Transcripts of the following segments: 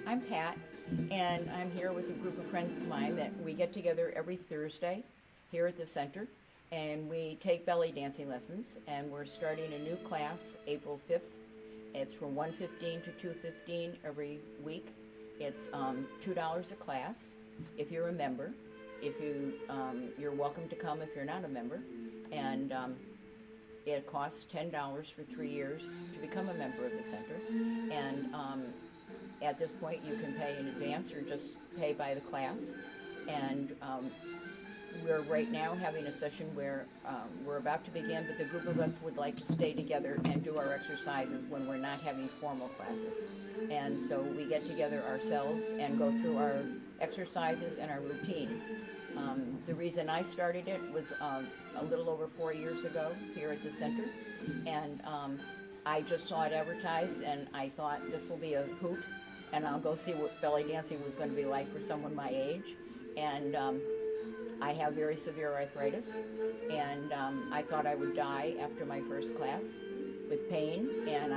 I'm Pat, and I'm here with a group of friends of mine that we get together every Thursday here at the center, and we take belly dancing lessons, and we're starting a new class April 5th. It's from 1:15 to 2:15 every week. It's $2 a class if you're a member. If you're welcome to come if you're not a member, and it costs $10 for 3 years to become a member of the center, and at this point you can pay in advance or just pay by the class. And we're right now having a session where we're about to begin, but the group of us would like to stay together and do our exercises when we're not having formal classes. And so we get together ourselves and go through our exercises and our routine. The reason I started it was a little over 4 years ago here at the center, and I just saw it advertised, and I thought this will be a hoot, and I'll go see what belly dancing was going to be like for someone my age. And I have very severe arthritis, and I thought I would die after my first class with pain, and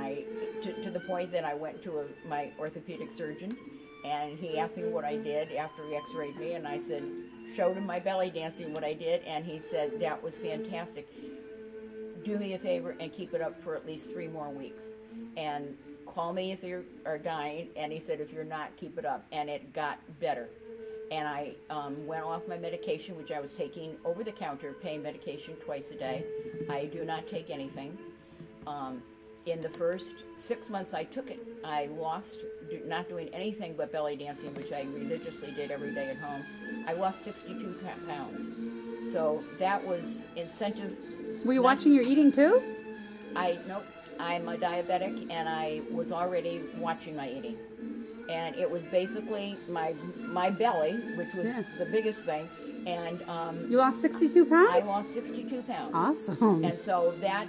to the point that I went to my orthopedic surgeon, and he asked me what I did after he x-rayed me, and I showed him my belly dancing, what I did, and he said, that was fantastic. Do me a favor and keep it up for at least 3 more weeks, and call me if you are dying. And he said, if you're not, keep it up. And it got better. And I went off my medication, which I was taking over the counter, pain medication twice a day. I do not take anything. In the first 6 months I took it, I lost, not doing anything but belly dancing, which I religiously did every day at home. I lost 62 pounds. So that was incentive. Were you watching your eating too? Nope. I'm a diabetic, and I was already watching my eating. And it was basically my belly, which was the biggest thing. And you lost 62 pounds? I lost 62 pounds. Awesome. And so that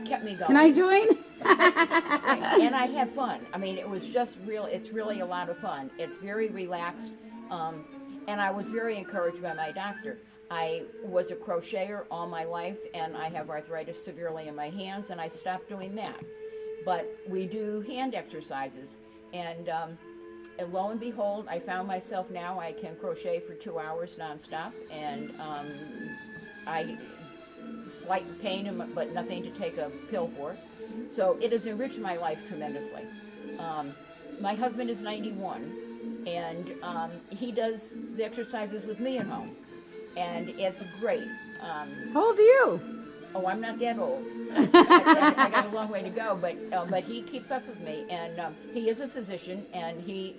kept me going. Can I join? And I had fun. I mean, it was just it's really a lot of fun. It's very relaxed. And I was very encouraged by my doctor. I was a crocheter all my life, and I have arthritis severely in my hands, and I stopped doing that. But we do hand exercises, and lo and behold, I found myself now I can crochet for 2 hours nonstop, and slight pain, but nothing to take a pill for. So it has enriched my life tremendously. My husband is 91, and he does the exercises with me at home, and it's great. How old are you? Oh, I'm not that old. I got a long way to go, but he keeps up with me, and he is a physician, and he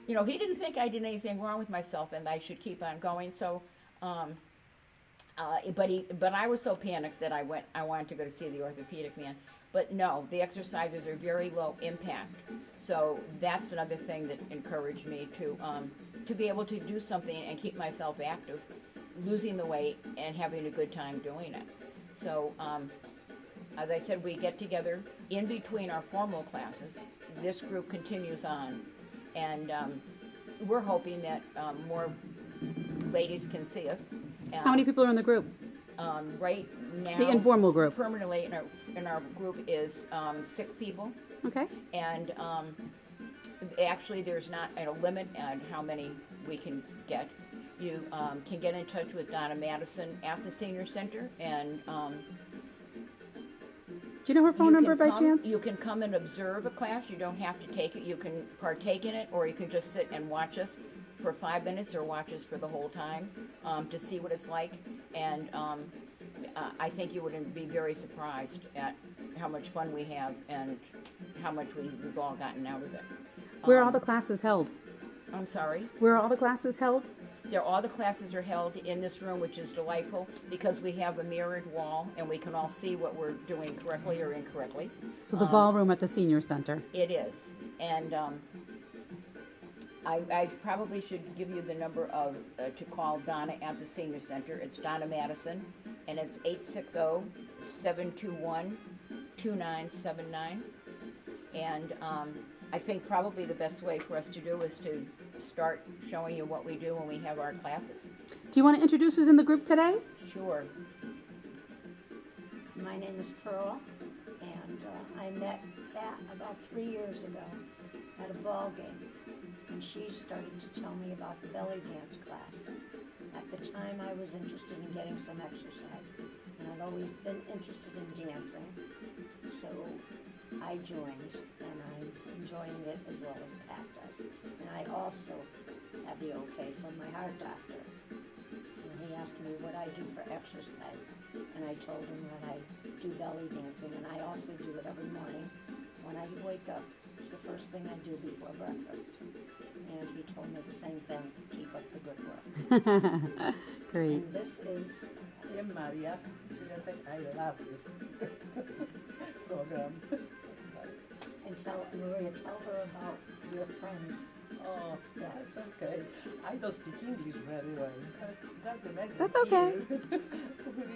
didn't think I did anything wrong with myself, and I should keep on going. So, but I was so panicked that I wanted to go to see the orthopedic man. But no, the exercises are very low impact. So that's another thing that encouraged me to be able to do something and keep myself active, losing the weight and having a good time doing it. So, as I said, we get together in between our formal classes. This group continues on, and we're hoping that more ladies can see us. How many people are in the group? Right now, The informal group. permanently in our group is 6 people. Okay. And actually, there's not a limit on how many we can get. You can get in touch with Donna Madison at the Senior Center, and do you know her phone number by chance? You can come and observe a class. You don't have to take it. You can partake in it, or you can just sit and watch us for 5 minutes or watch us for the whole time to see what it's like. And I think you would be very surprised at how much fun we have and how much we've all gotten out of it. Where are all the classes held? I'm sorry? Where are all the classes held? All the classes are held in this room, which is delightful because we have a mirrored wall and we can all see what we're doing correctly or incorrectly. So the ballroom at the Senior Center. It is. And I probably should give you the number to call Donna at the Senior Center. It's Donna Madison, and it's 860-721-2979. And I think probably the best way for us to do is to start showing you what we do when we have our classes. Do you want to introduce who's in the group today? Sure. My name is Pearl, and I met Pat about 3 years ago at a ball game. she started to tell me about the belly dance class. At the time, I was interested in getting some exercise, and I'd always been interested in dancing. So I joined, and I'm enjoying it as well as Pat does. And I also have the okay from my heart doctor. And he asked me what I do for exercise, and I told him that I do belly dancing, and I also do it every morning when I wake up. It's the first thing I do before breakfast. And he told me the same thing, keep up the good work. Great. And this is, I am Maria. I love this program. and Maria, tell her about your friends. Oh, that's okay. I don't speak English very well. Doesn't matter. That's okay.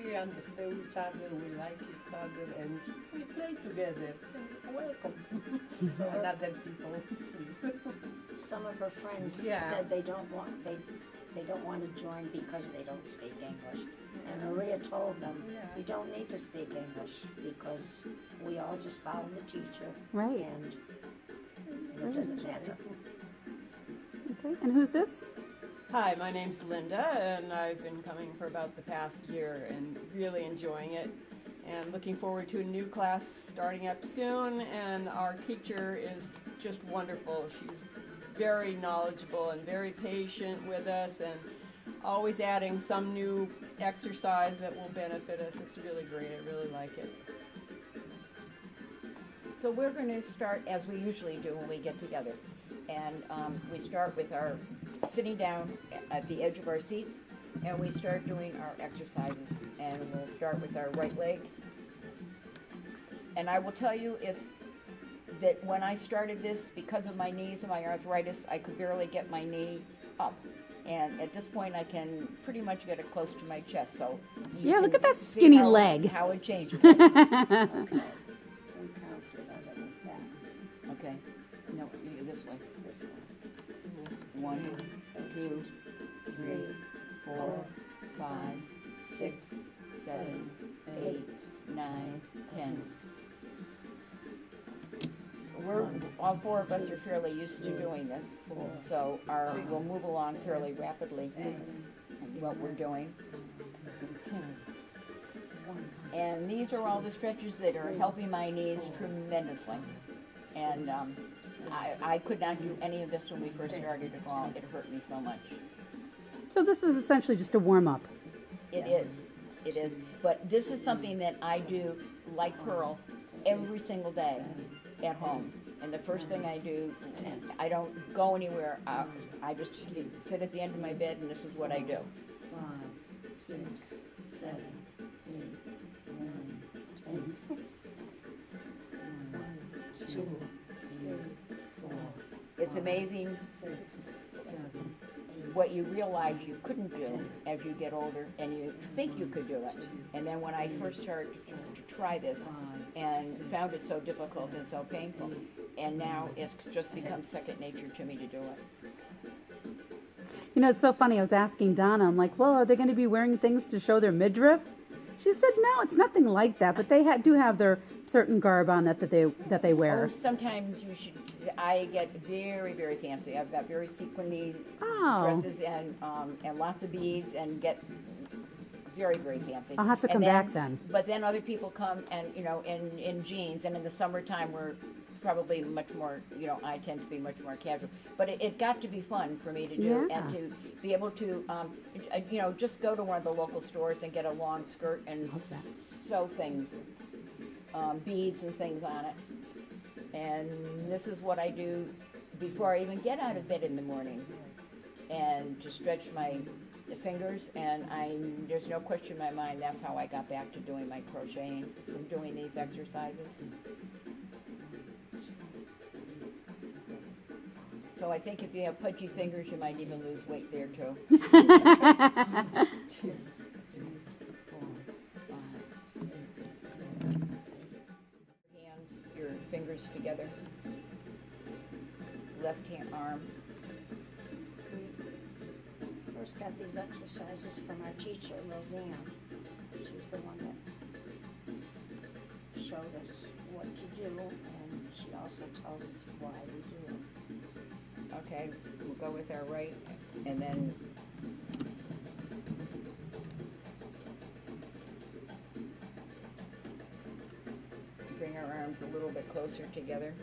We understand each other, we like each other, and we play together. Welcome. So other people, please. Some of her friends Yeah. said they don't want to join because they don't speak English. And Maria told them, Yeah. you don't need to speak English because we all just follow the teacher. Right. And it doesn't matter. Okay. And who's this? Hi, my name's Linda, and I've been coming for about the past year and really enjoying it and looking forward to a new class starting up soon. And our teacher is just wonderful. She's very knowledgeable and very patient with us and always adding some new exercise that will benefit us. It's really great. I really like it. So we're going to start as we usually do when we get together. And we start with our sitting down at the edge of our seats, and we start doing our exercises. And we'll start with our right leg. And I will tell you that when I started this, because of my knees and my arthritis, I could barely get my knee up. And at this point, I can pretty much get it close to my chest. So you Yeah, look can at that see skinny how- leg. How it changes. Okay. We counted of it like that. Okay. No, you go this way. This one. 1, 2, 3, 4, 5, 6, 7, 8, 9, 10. All four of us are fairly used to doing this, so we'll move along fairly rapidly in what we're doing. And these are all the stretches that are helping my knees tremendously. And I could not do any of this when we first started to go out. It hurt me so much. So this is essentially just a warm up. It is. It is. But this is something that I do, like Pearl, every single day at home. And the first thing I do, I don't go anywhere. I just sit at the end of my bed, and this is what I do. 5, 6, 7, 8, 9, 10. 1, 2, 3, 4. It's amazing 6, 7, what you realize you couldn't do as you get older, and you think you could do it. And then when I first started to try this and found it so difficult and so painful, and now it's just become second nature to me to do it. You know, it's so funny. I was asking Donna, I'm like, well, are they going to be wearing things to show their midriff? She said, no, it's nothing like that, but they do have their certain garb on that they wear. Oh, sometimes you should. I get very, very fancy. I've got very sequiny dresses and lots of beads, and get very, very fancy. I'll have to come back then. But then other people come and in jeans, and in the summertime we're probably much more. I tend to be much more casual. But it got to be fun for me to do, Yeah. and to be able to just go to one of the local stores and get a long skirt and sew things, beads and things on it. And this is what I do before I even get out of bed in the morning, and to stretch my fingers. And there's no question in my mind that's how I got back to doing my crocheting, from doing these exercises. So I think if you have pudgy fingers, you might even lose weight there too. 2, 3, 4, 5, 6, 7, 8. Hands, your fingers together. Left hand arm. We first got these exercises from our teacher, Roseanne. She's the one that showed us what to do, and she also tells us why we do it. Okay, we'll go with our right, and then bring our arms a little bit closer together.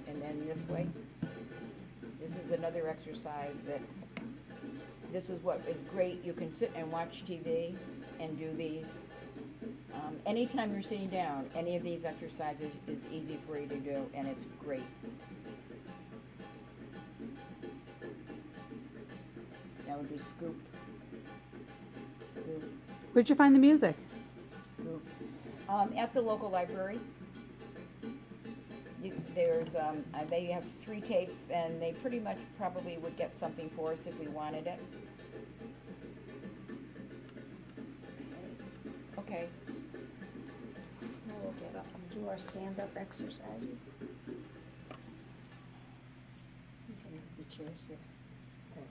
And then this way. This is another exercise that, this is what is great. You can sit and watch TV and do these. Anytime you're sitting down, any of these exercises is easy for you to do, and it's great. Now we'll do scoop, scoop, Where'd you find the music? scoop. At the local library. They have 3 tapes, and they pretty much probably would get something for us if we wanted it. Okay. Now we'll get up and do our stand-up exercises. Okay, the chairs here. Okay,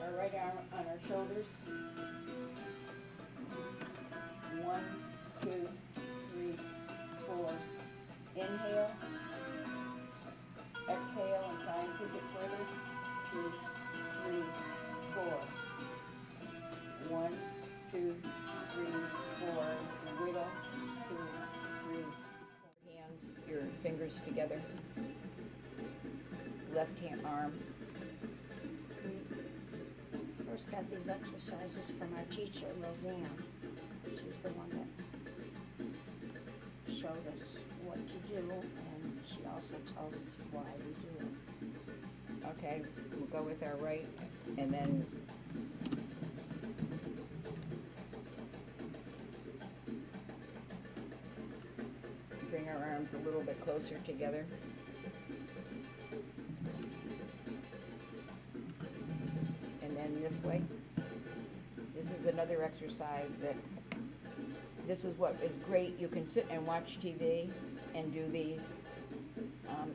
our right arm on our shoulders. 1, 2, 3, 4. Inhale. Exhale and try and push it further. 2, 3, 4. 1, 2, 3, 4. Wiggle. 2, 3, 4. Hands, your fingers together. Left hand arm. We first got these exercises from our teacher, Roseanne. She's the one that showed us what to do, and she also tells us why we do it. Okay, we'll go with our right, and then bring our arms a little bit closer together. And then this way. This is another exercise that, this is what is great. You can sit and watch TV and do these.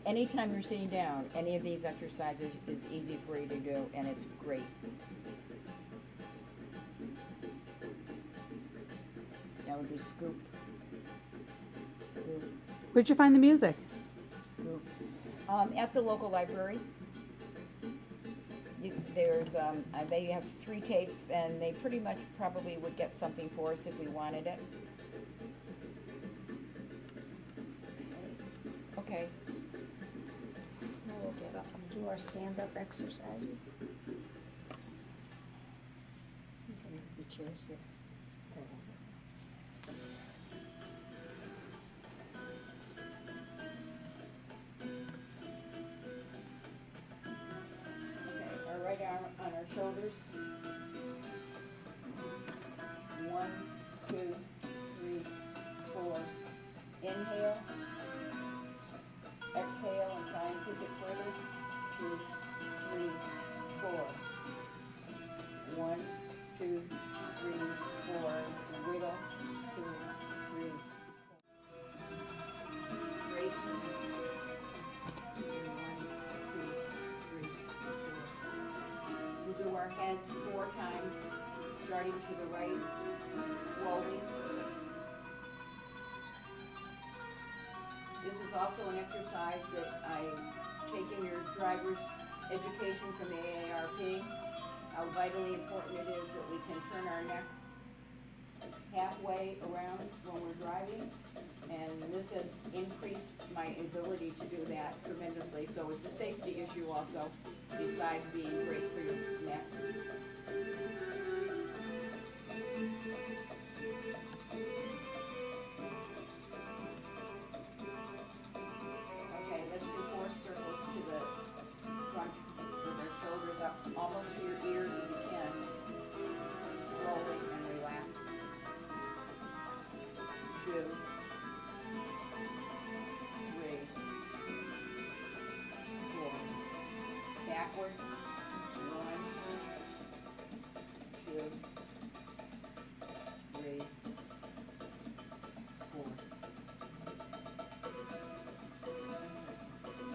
Anytime you're sitting down, any of these exercises is easy for you to do, and it's great. Now we'll do scoop, scoop, Where'd you find the music? scoop. At the local library. They have 3 tapes, and they pretty much probably would get something for us if we wanted it. Okay. Now we'll get up and do our stand-up exercises. Okay, the chairs here. Okay, our right arm on our shoulders. 1, 2, 3, 4. Inhale. Exhale and try and push it further. 2, 3, 4. 1, 2, 3, 4. Wiggle. 2, 3, 4. Straighten. 1, 2, 3, 4. We'll do our heads 4 times, starting to the right, slowly. This is also an exercise that I've taken your driver's education from the AARP, how vitally important it is that we can turn our neck halfway around when we're driving, and this has increased my ability to do that tremendously. So it's a safety issue also, besides being great for your neck. Okay, let's do 4 circles to the front with our shoulders up almost to your ears if you can. Slowly and relax. 2, 3, 4. Backwards. 1, 2, 3, 4.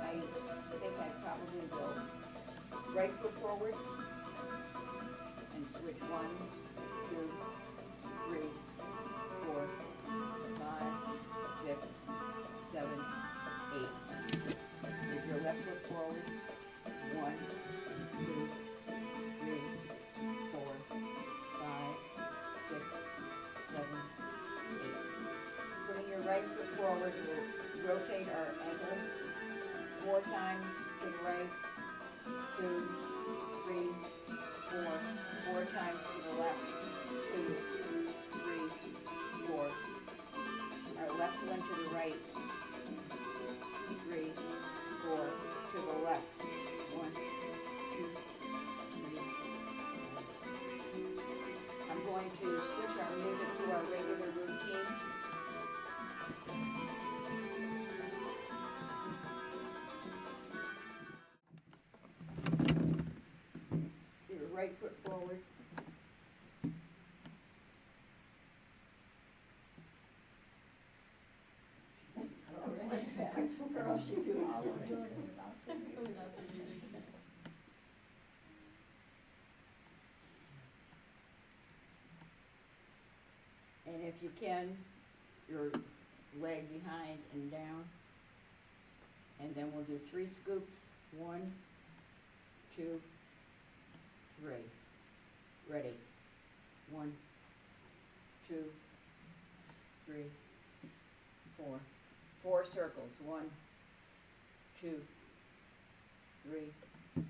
I think I probably will right foot forward, and switch 1, 2, 3, 4, 5, 6, 7, 8. With your left foot forward, 1, 2, 3, 4, 5, 6, 7, 8. Putting your right foot forward, we'll rotate our ankles 4 times to the right, 2, 3, 4, 4 times to the left, 2, 3, 4. Our left one to the right, 3, 4, to the left, 1, 2, 3. I'm going to switch our music to our regular routine. Your right foot forward. Girl, she's too loud. And if you can, your leg behind and down. And then we'll do 3 scoops. 1, 2, 3. Ready. 1, 2, 3, 4. 4 circles. 1, 2, 3,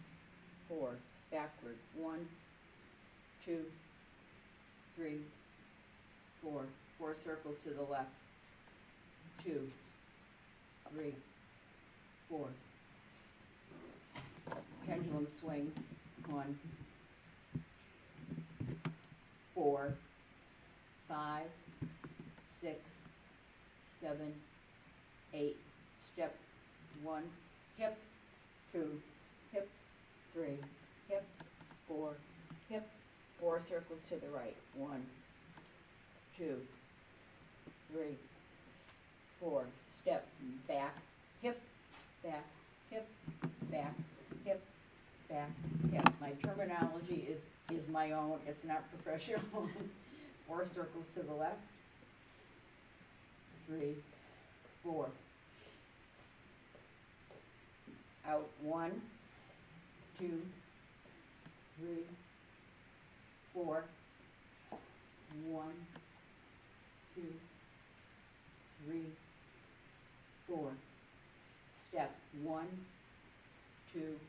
4. Backward. 1, 2, 3, 4. 4 circles to the left. 2, 3, 4. Pendulum swings. 1, 4, 5, 6, 7, 8. Step 1, hip, 2, hip, 3, hip, 4, hip, 4 circles to the right. 1, 2, 3, 4. Step back, hip, back, hip, back, hip, back, hip. My terminology is my own. It's not professional. 4 circles to the left. 3, 4. Out 1, 2, 3, 4. 1, 2, 3, 4. Step 1, 2.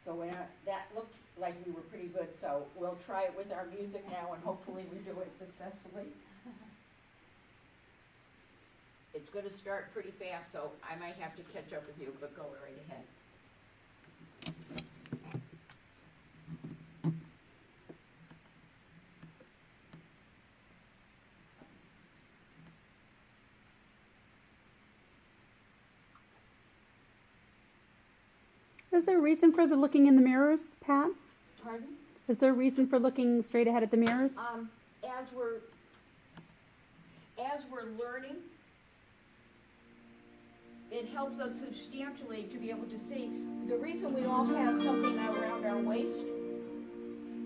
So that looked like we were pretty good, so we'll try it with our music now and hopefully we do it successfully. It's going to start pretty fast, so I might have to catch up with you, but go right ahead. Is there a reason for the looking in the mirrors, Pat? Pardon? Is there a reason for looking straight ahead at the mirrors? As we're learning, it helps us substantially to be able to see. The reason we all have something around our waist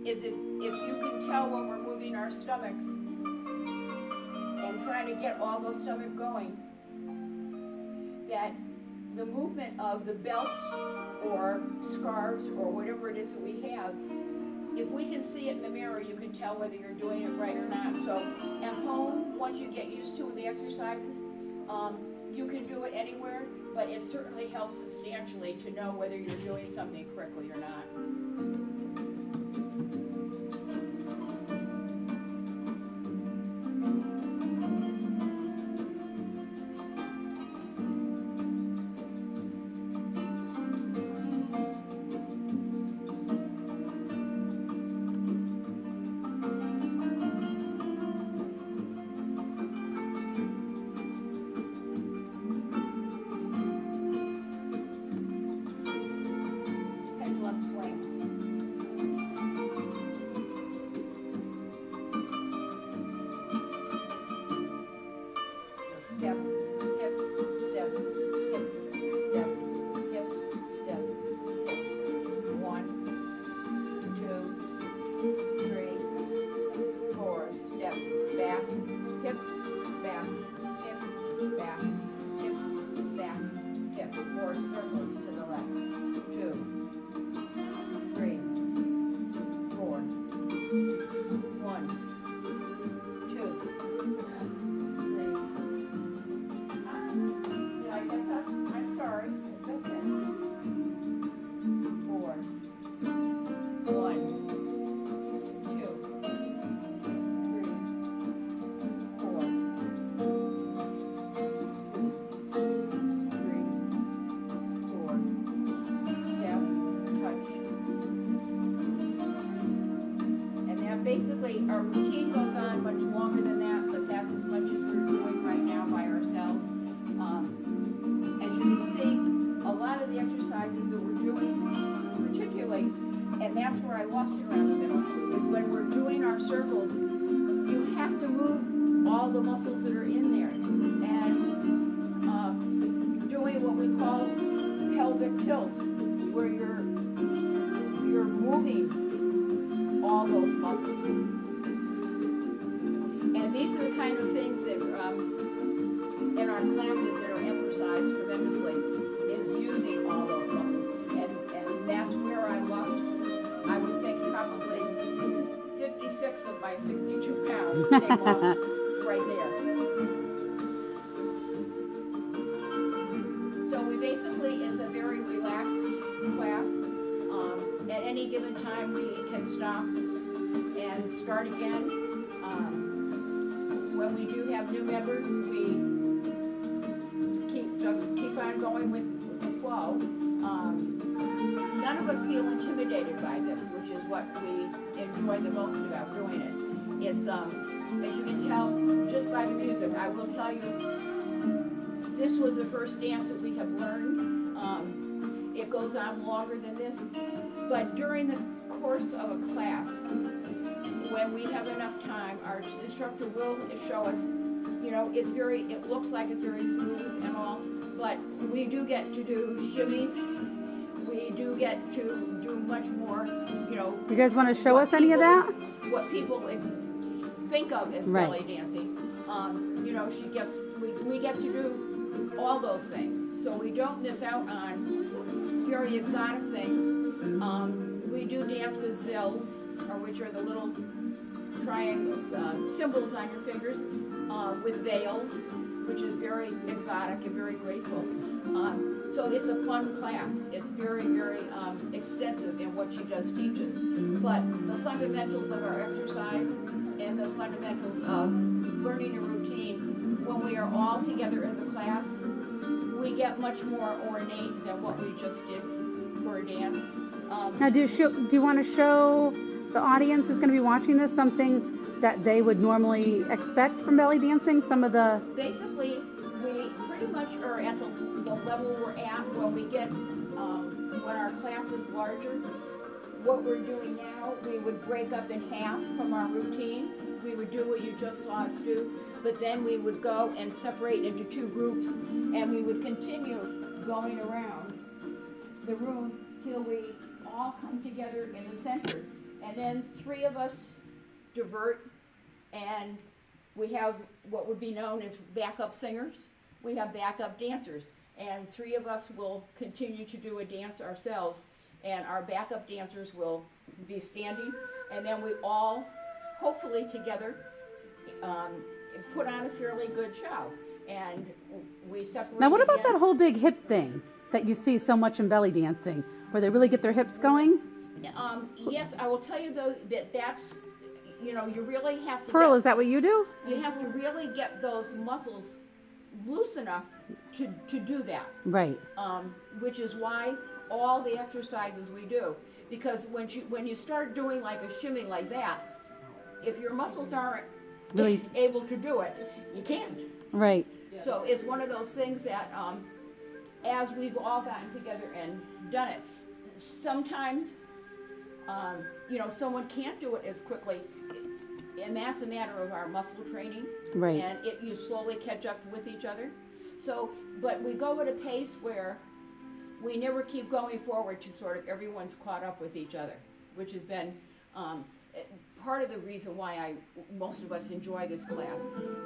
is if you can tell when we're moving our stomachs and trying to get all those stomach going, that the movement of the belts or scarves or whatever it is that we have, if we can see it in the mirror, you can tell whether you're doing it right or not. So at home, once you get used to the exercises, you can do it anywhere, but it certainly helps substantially to know whether you're doing something correctly or not. Pendulum swings. Step, hip, step, hip, step, hip, step, lost you around the middle, is when we're doing our circles, you have to move all the muscles that are in there. And doing what we call pelvic tilt, where you're moving all those muscles. And these are the kind of things that in our classes that are emphasized tremendously, is using all those muscles. And that's where I lost, I would think, probably 56 of my 62 pounds came off right there. So we basically, it's a very relaxed class. At any given time, we can stop and start again. When we do have new members, we keep on going with the flow. None of us feel intimidated by this, which is what we enjoy the most about doing it. It's, as you can tell just by the music, I will tell you, this was the first dance that we have learned. It goes on longer than this, but during the course of a class, when we have enough time, our instructor will show us, you know, it looks like it's very smooth and all, but we do get to do shimmies. We do get to do much more, you know. You guys want to show us any of that? What people think of as belly dancing. You know, we get to do all those things. So we don't miss out on very exotic things. We do dance with zills, or which are the little triangle symbols on your fingers, with veils, which is very exotic and very graceful. So it's a fun class. It's very, very extensive in what she does teaches. But the fundamentals of our exercise and the fundamentals of learning a routine, when we are all together as a class, we get much more ornate than what we just did for a dance. Now, do you want to show the audience who's going to be watching this something that they would normally expect from belly dancing? Some of the... Basically, we pretty much are at the level we're at when we get, when our class is larger. What we're doing now, we would break up in half from our routine. We would do what you just saw us do, but then we would go and separate into two groups, and we would continue going around the room till we all come together in the center. And then three of us divert, and we have what would be known as backup singers. We have backup dancers, and three of us will continue to do a dance ourselves, and our backup dancers will be standing, and then we all, hopefully together, put on a fairly good show. And we separate. Now, what about that whole big hip thing that you see so much in belly dancing, where they really get their hips going? Yes, I will tell you though that's, you know, you really have to. Pearl, is that what you do? You have to really get those muscles loose enough to do that. Right. Which is why all the exercises we do, because when you start doing like a shimmy like that, if your muscles aren't really able to do it, you can't. Right. So it's one of those things that, as we've all gotten together and done it, sometimes, you know, someone can't do it as quickly, and that's a matter of our muscle training. Right. And you slowly catch up with each other. So, but we go at a pace where we never keep going forward to sort of everyone's caught up with each other, which has been part of the reason why most of us enjoy this class,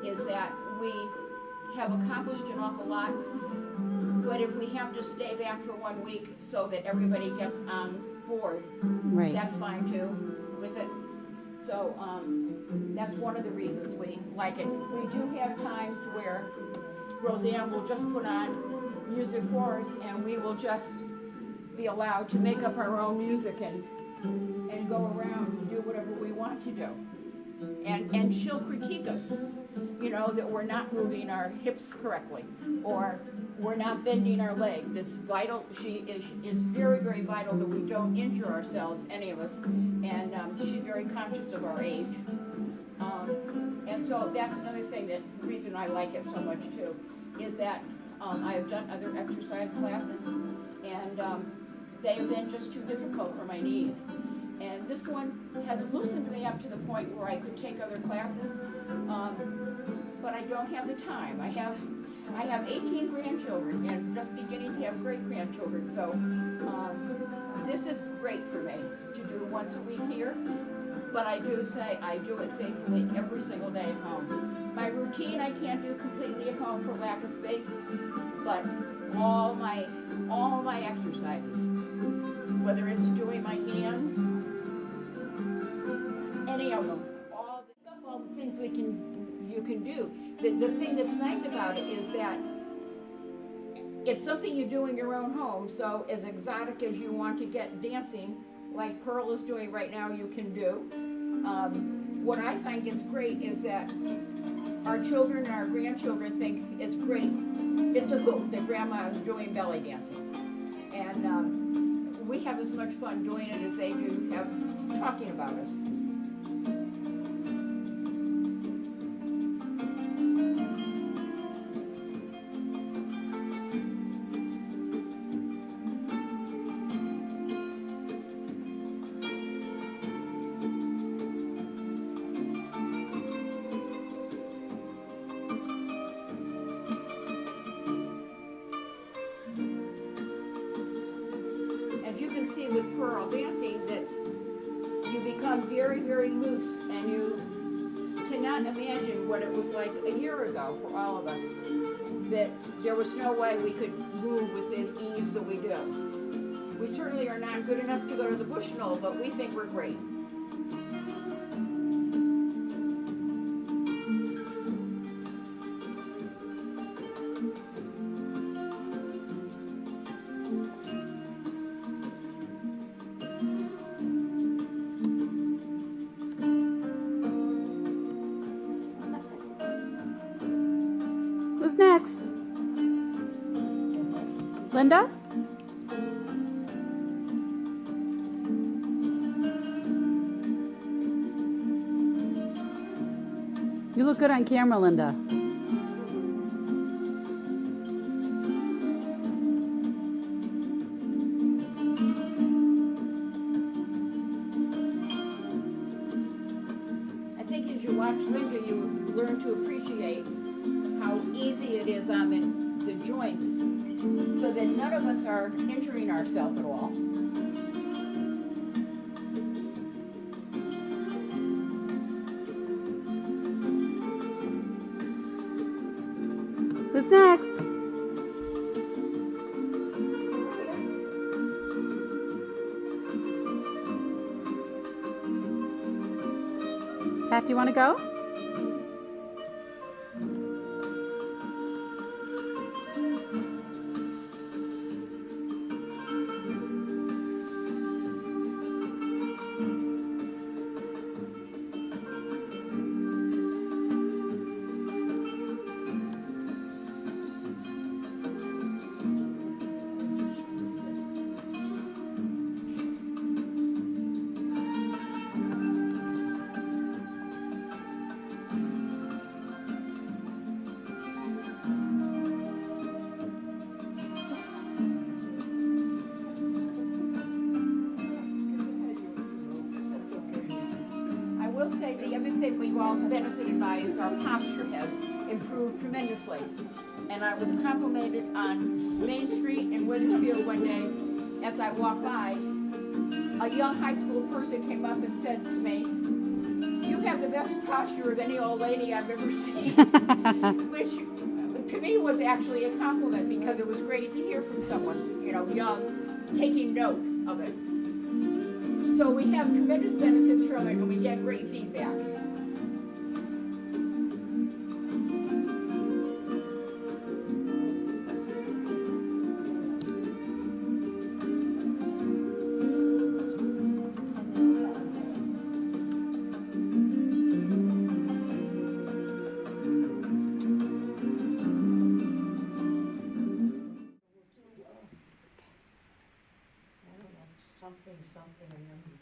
is that we have accomplished an awful lot, but if we have to stay back for 1 week so that everybody gets on board, right, that's fine too with it. So that's one of the reasons we like it. We do have times where Roseanne will just put on music for us, and we will just be allowed to make up our own music and go around and do whatever we want to do. And she'll critique us, you know, that we're not moving our hips correctly, or we're not bending our legs. It's vital. It's very, very vital that we don't injure ourselves, any of us. And she's very conscious of our age. And so that's another thing, that the reason I like it so much too, is that I have done other exercise classes, and they have been just too difficult for my knees. And this one has loosened me up to the point where I could take other classes, but I don't have the time. I have 18 grandchildren and just beginning to have great-grandchildren, so this is great for me to do once a week here. But I do say I do it faithfully every single day at home. My routine I can't do completely at home for lack of space, but all my exercises, whether it's doing my hands, any of them, all the things you can do. The thing that's nice about it is that it's something you do in your own home, so as exotic as you want to get dancing, like Pearl is doing right now, you can do. What I find is great is that our children and our grandchildren think it's great. It's a hoot that Grandma is doing belly dancing. And we have as much fun doing it as they do have talking about us. As you can see with Pearl dancing, that you become very, very loose, and you cannot imagine what it was like a year ago for all of us, that there was no way we could move with the ease that we do. We certainly are not good enough to go to the Bushnell, but we think we're great. Who's next? Linda? You look good on camera, Linda. I think as you watch Linda, you learn to appreciate how easy it is on the joints, so that none of us are injuring ourselves at all. Who's next? Pat, do you want to go? Say the other thing we've all benefited by is our posture has improved tremendously. And I was complimented on Main Street in Wethersfield one day as I walked by. A young high school person came up and said to me, "You have the best posture of any old lady I've ever seen," which to me was actually a compliment, because it was great to hear from someone, young, taking note of it. So we have tremendous benefits from it, and we get great feedback. Something, and then